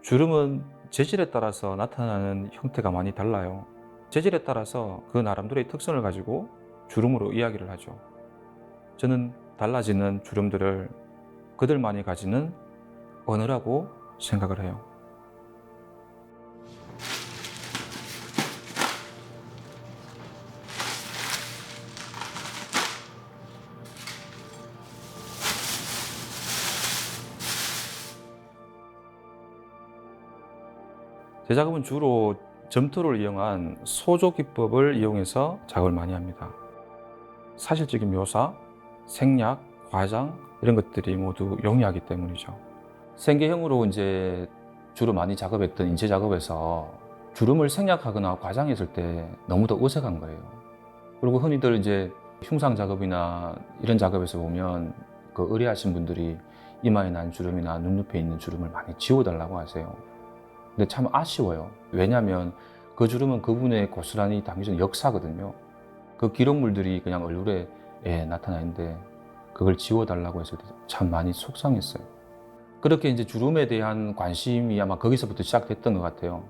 주름은 재질에 따라서 나타나는 형태가 많이 달라요. 재질에 따라서 그 나름대로의 특성을 가지고 주름으로 이야기를 하죠. 저는 달라지는 주름들을 그들만이 가지는 언어라고 생각을 해요. 제 작업은 주로 점토를 이용한 소조 기법을 이용해서 작업을 많이 합니다. 사실적인 묘사, 생략, 과장 이런 것들이 모두 용이하기 때문이죠. 생계형으로 이제 주로 많이 작업했던 인체 작업에서 주름을 생략하거나 과장했을 때 너무도 어색한 거예요. 그리고 흔히들 이제 흉상 작업이나 이런 작업에서 보면 그 의뢰하신 분들이 이마에 난 주름이나 눈옆에 있는 주름을 많이 지워달라고 하세요. 근데 참 아쉬워요. 왜냐하면 그 주름은 그분의 고스란히 담겨진 역사거든요. 그 기록물들이 그냥 얼굴에 나타나 있는데 그걸 지워달라고 했을 때 참 많이 속상했어요. 그렇게 이제 주름에 대한 관심이 아마 거기서부터 시작됐던 것 같아요.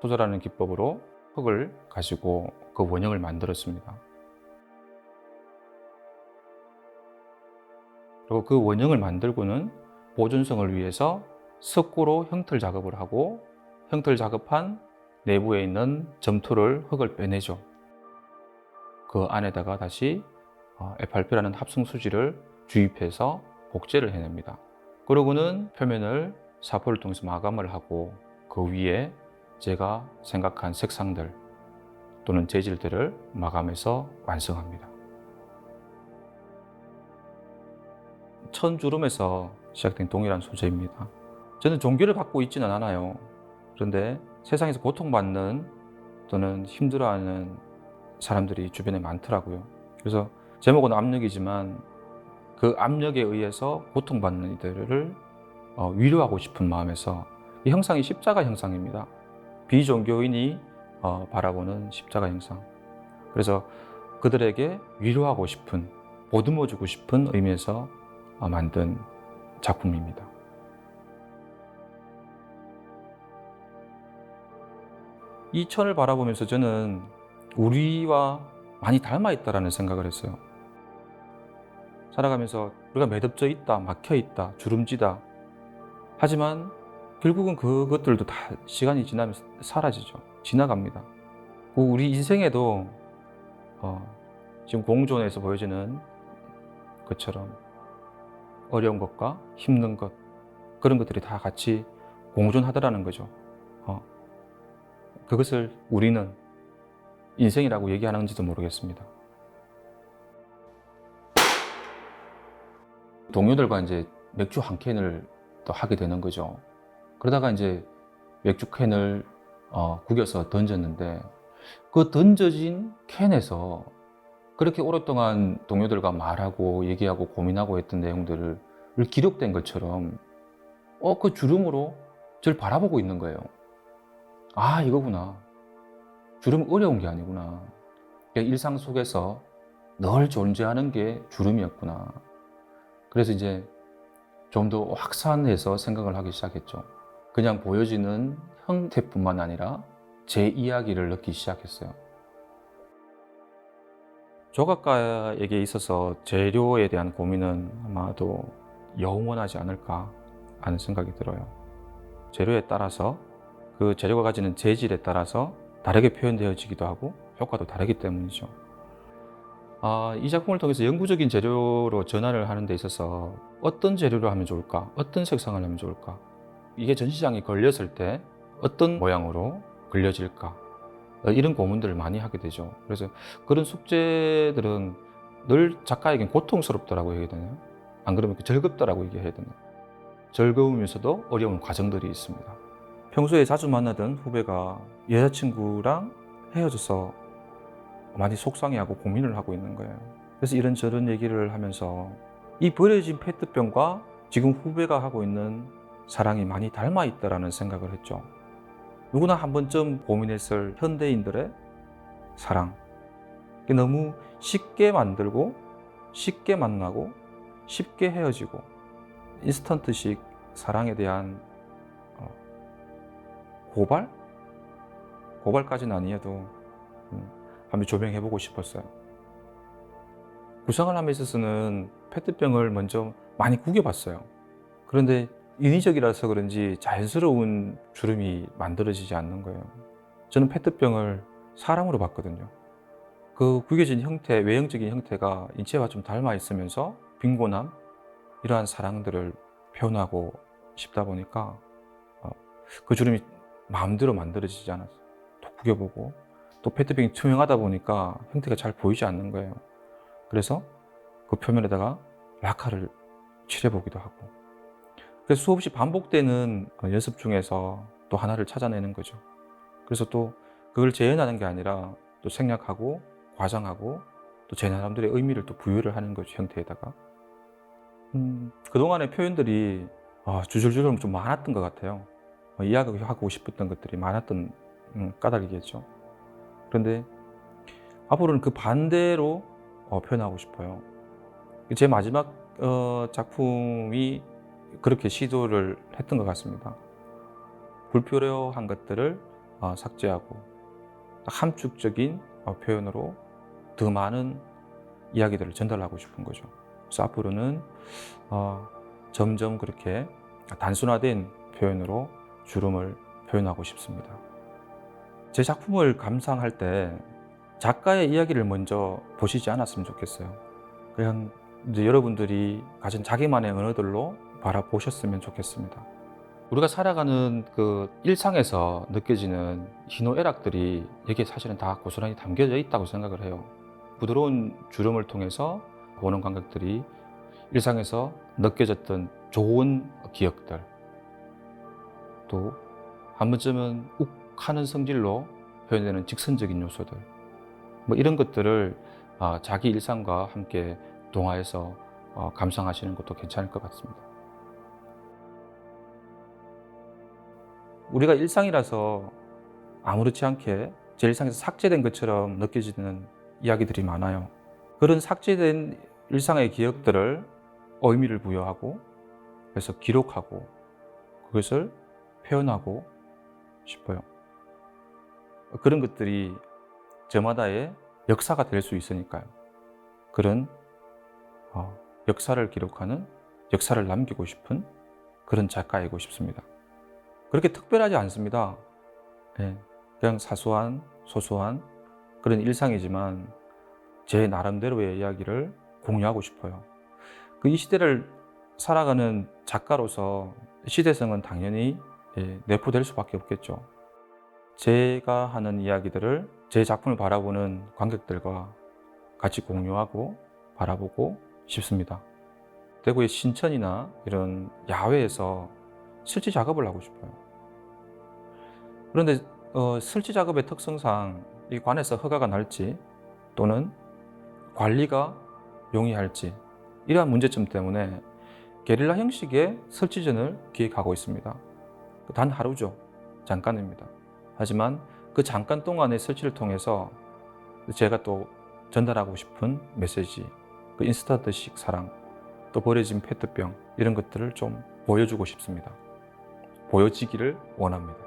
소자라는 기법으로 흙을 가지고 그 원형을 만들었습니다. 그리고 그 원형을 만들고는 보존성을 위해서 석고로 형틀 작업을 하고 형틀 작업한 내부에 있는 점토를 흙을 빼내죠. 그 안에다가 다시 FRP라는 합성 수지를 주입해서 복제를 해냅니다. 그러고는 표면을 사포를 통해서 마감을 하고 그 위에 제가 생각한 색상들 또는 재질들을 마감해서 완성합니다. 천주름에서 시작된 동일한 소재입니다. 저는 종교를 갖고 있지는 않아요. 그런데 세상에서 고통받는 또는 힘들어하는 사람들이 주변에 많더라고요. 그래서 제목은 압력이지만 그 압력에 의해서 고통받는 이들을 위로하고 싶은 마음에서 이 형상이 십자가 형상입니다. 비종교인이 바라보는 십자가 형상. 그래서 그들에게 위로하고 싶은, 보듬어주고 싶은 의미에서 만든 작품입니다. 이 천을 바라보면서 저는 우리와 많이 닮아 있다라는 생각을 했어요. 살아가면서 우리가 매듭져 있다, 막혀 있다, 주름지다. 하지만 결국은 그것들도 다 시간이 지나면 사라지죠. 지나갑니다. 우리 인생에도 지금 공존에서 보여지는 것처럼 어려운 것과 힘든 것, 그런 것들이 다 같이 공존하더라는 거죠. 그것을 우리는 인생이라고 얘기하는지도 모르겠습니다. 동료들과 이제 맥주 한 캔을 또 하게 되는 거죠. 그러다가 이제 맥주 캔을 구겨서 던졌는데 그 던져진 캔에서 그렇게 오랫동안 동료들과 말하고 얘기하고 고민하고 했던 내용들을 기록된 것처럼 그 주름으로 저를 바라보고 있는 거예요. 아, 이거구나. 주름은 어려운 게 아니구나. 일상 속에서 늘 존재하는 게 주름이었구나. 그래서 이제 좀 더 확산해서 생각을 하기 시작했죠. 그냥 보여지는 형태뿐만 아니라 제 이야기를 넣기 시작했어요. 조각가에게 있어서 재료에 대한 고민은 아마도 영원하지 않을까 하는 생각이 들어요. 재료에 따라서 그 재료가 가지는 재질에 따라서 다르게 표현되어지기도 하고 효과도 다르기 때문이죠. 이 작품을 통해서 영구적인 재료로 전환을 하는 데 있어서 어떤 재료로 하면 좋을까? 어떤 색상을 하면 좋을까? 이게 전시장에 걸렸을 때 어떤 모양으로 걸려질까? 이런 고민들을 많이 하게 되죠. 그래서 그런 숙제들은 늘 작가에겐 고통스럽더라고 해야 되나요? 안 그러면 즐겁더라고 얘기해야 되나요? 즐거우면서도 어려운 과정들이 있습니다. 평소에 자주 만나던 후배가 여자친구랑 헤어져서 많이 속상해하고 고민을 하고 있는 거예요. 그래서 이런저런 얘기를 하면서 이 버려진 페트병과 지금 후배가 하고 있는 사랑이 많이 닮아 있다라는 생각을 했죠. 누구나 한 번쯤 고민했을 현대인들의 사랑. 너무 쉽게 만들고 쉽게 만나고 쉽게 헤어지고 인스턴트식 사랑에 대한 고발? 고발까지는 아니어도 한번 조명해보고 싶었어요. 구상을 함에 있어서는 페트병을 먼저 많이 구겨봤어요. 그런데 인위적이라서 그런지 자연스러운 주름이 만들어지지 않는 거예요. 저는 페트병을 사람으로 봤거든요. 그 구겨진 형태, 외형적인 형태가 인체와 좀 닮아 있으면서 빈곤함, 이러한 사랑들을 표현하고 싶다 보니까 그 주름이 마음대로 만들어지지 않았어요. 또 구겨보고, 또 페트병이 투명하다 보니까 형태가 잘 보이지 않는 거예요. 그래서 그 표면에다가 라카를 칠해보기도 하고, 그래서 수없이 반복되는 연습 중에서 또 하나를 찾아내는 거죠. 그래서 또 그걸 재현하는 게 아니라 또 생략하고 과장하고 또 제 나름대로의 의미를 또 부여를 하는 거죠, 형태에다가. 그동안의 표현들이 주절주절 좀 많았던 것 같아요. 이야기하고 싶었던 것들이 많았던 까닭이겠죠. 그런데 앞으로는 그 반대로 표현하고 싶어요. 제 마지막 작품이 그렇게 시도를 했던 것 같습니다. 불필요한 것들을 삭제하고 함축적인 표현으로 더 많은 이야기들을 전달하고 싶은 거죠. 그래서 앞으로는 점점 그렇게 단순화된 표현으로 주름을 표현하고 싶습니다. 제 작품을 감상할 때 작가의 이야기를 먼저 보시지 않았으면 좋겠어요. 그냥 이제 여러분들이 가진 자기만의 언어들로 바라보셨으면 좋겠습니다. 우리가 살아가는 그 일상에서 느껴지는 희노애락들이 여기에 사실은 다 고스란히 담겨져 있다고 생각을 해요. 부드러운 주름을 통해서 보는 감각들이 일상에서 느껴졌던 좋은 기억들, 또 한 번쯤은 욱 하는 성질로 표현되는 직선적인 요소들, 뭐 이런 것들을 자기 일상과 함께 동화해서 감상하시는 것도 괜찮을 것 같습니다. 우리가 일상이라서 아무렇지 않게 제 일상에서 삭제된 것처럼 느껴지는 이야기들이 많아요. 그런 삭제된 일상의 기억들을 의미를 부여하고, 그래서 기록하고 그것을 표현하고 싶어요. 그런 것들이 저마다의 역사가 될 수 있으니까요. 그런 역사를 기록하는, 역사를 남기고 싶은 그런 작가이고 싶습니다. 그렇게 특별하지 않습니다. 그냥 사소한, 소소한 그런 일상이지만 제 나름대로의 이야기를 공유하고 싶어요. 이 시대를 살아가는 작가로서 시대성은 당연히 내포될 수밖에 없겠죠. 제가 하는 이야기들을 제 작품을 바라보는 관객들과 같이 공유하고 바라보고 싶습니다. 대구의 신천이나 이런 야외에서 설치 작업을 하고 싶어요. 그런데 설치 작업의 특성상 이 관에서 허가가 날지 또는 관리가 용이할지, 이러한 문제점 때문에 게릴라 형식의 설치전을 기획하고 있습니다. 단 하루죠. 잠깐입니다. 하지만 그 잠깐 동안의 설치를 통해서 제가 또 전달하고 싶은 메시지, 그 인스턴트식 사랑, 또 버려진 페트병, 이런 것들을 좀 보여주고 싶습니다. 보여지기를 원합니다.